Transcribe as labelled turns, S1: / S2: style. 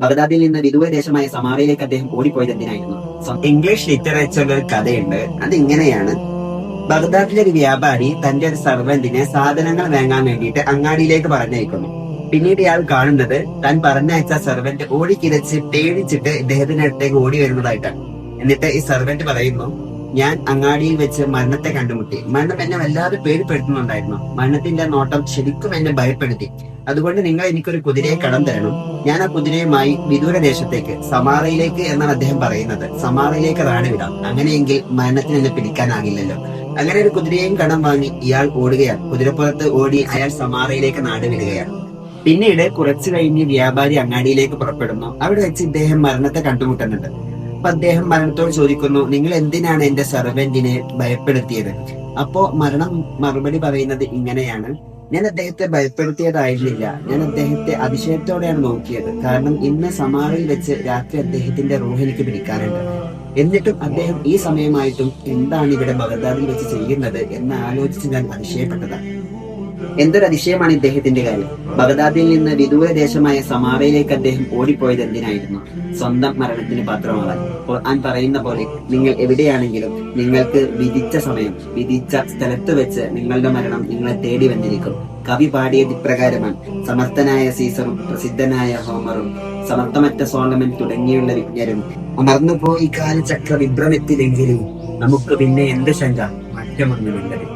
S1: ബഗ്ദാദിൽ നിന്ന് വിദൂര ദേശമായ സമാറയിലേക്ക് അദ്ദേഹം ഓടിപ്പോയത് എന്തിനായിരുന്നു? ഇംഗ്ലീഷ് ലിറ്ററേച്ചറിൽ ഒരു കഥയുണ്ട്. അതിങ്ങനെയാണ്: ബഗ്ദാദിലെ ഒരു വ്യാപാരി തന്റെ ഒരു സർവന്റിനെ സാധനങ്ങൾ വാങ്ങാൻ വേണ്ടിയിട്ട് അങ്ങാടിയിലേക്ക് പറഞ്ഞയക്കുന്നു. പിന്നീട് ഇയാൾ കാണുന്നത് താൻ പറഞ്ഞയച്ച സർവന്റ് ഓടിക്കിരച്ച് പേടിച്ചിട്ട് ഇദ്ദേഹത്തിന്റെ അടുത്തേക്ക് ഓടി വരുന്നതായിട്ടാണ്. എന്നിട്ട് ഈ സർവന്റ് പറയുന്നു, ഞാൻ അങ്ങാടിയിൽ വെച്ച് മരണത്തെ കണ്ടുമുട്ടി. മരണം എന്നെ വല്ലാതെ പേടിപ്പെടുത്തുന്നുണ്ടായിരുന്നു. മരണത്തിന്റെ നോട്ടം ശരിക്കും എന്നെ ഭയപ്പെടുത്തി. അതുകൊണ്ട് നിങ്ങൾ എനിക്കൊരു കുതിരയെ കടം തരണം. ഞാൻ ആ കുതിരയുമായി വിദൂര ദേശത്തേക്ക്, സമാറയിലേക്ക് എന്നാണ് അദ്ദേഹം പറയുന്നത്, സമാറയിലേക്ക് റാണി വിടാം. അങ്ങനെയെങ്കിൽ മരണത്തിന് എന്നെ പിടിക്കാനാകില്ലല്ലോ. അങ്ങനെ ഒരു കുതിരയെയും കടം വാങ്ങി ഇയാൾ ഓടുകയാണ്. കുതിരപ്പുറത്ത് ഓടി അയാൾ സമാറയിലേക്ക് നാട് വിടുകയാണ്. പിന്നീട് കുറച്ചു കഴിഞ്ഞ് വ്യാപാരി അങ്ങാടിയിലേക്ക് പുറപ്പെടുന്നു. അവിടെ വെച്ച് ഇദ്ദേഹം മരണത്തെ കണ്ടുമുട്ടുന്നുണ്ട്. അപ്പൊ അദ്ദേഹം മരണത്തോട് ചോദിക്കുന്നു, നിങ്ങൾ എന്തിനാണ് എന്റെ സർവന്റിനെ ഭയപ്പെടുത്തിയത്? അപ്പോ മരണം മറുപടി പറയുന്നത് ഇങ്ങനെയാണ്: ഞാൻ അദ്ദേഹത്തെ ഭയപ്പെടുത്തിയതായിരുന്നില്ല, ഞാൻ അദ്ദേഹത്തെ അതിശയത്തോടെയാണ് നോക്കിയത്. കാരണം ഇന്ന് സമാറയിൽ വെച്ച് രാത്രി അദ്ദേഹത്തിന്റെ റൂഹ് എനിക്ക് പിടിക്കാനുണ്ട്. എന്നിട്ടും അദ്ദേഹം ഈ സമയമായിട്ടും എന്താണ് ഇവിടെ ബഗ്ദാദിൽ വെച്ച് ചെയ്യുന്നത് എന്ന് ആലോചിച്ച് ഞാൻ അതിശയപ്പെട്ടതാണ്. എന്തൊരു അതിശയമാണ് ഇദ്ദേഹത്തിന്റെ കാര്യം. ബഗ്ദാദിൽ നിന്ന് വിദൂര ദേശമായ സമാറയിലേക്ക് അദ്ദേഹം ഓടിപ്പോയത് എന്തിനായിരുന്നു? സ്വന്തം മരണത്തിന് പാത്രമാവാൻ. ഖുർആൻ പറയുന്ന പോലെ, നിങ്ങൾ എവിടെയാണെങ്കിലും നിങ്ങൾക്ക് വിധിച്ച സമയം, വിധിച്ച സ്ഥലത്ത് വെച്ച് നിങ്ങളുടെ മരണം നിങ്ങളെ തേടി വന്നിരിക്കും. കവി പാടിയത് ഇപ്രകാരമാണ്: സമർത്ഥനായ സീസറും പ്രസിദ്ധനായ ഹോമറും സമർത്ഥമറ്റ സോളമൻ തുടങ്ങിയുള്ള വിജ്ഞരും അമർന്നുപോയി കാലചക്ര വിഭ്രമത്തിലെങ്കിലും നമുക്ക് പിന്നെ എന്ത് ശങ്ക, മാറ്റമൊന്നുമില്ലത്.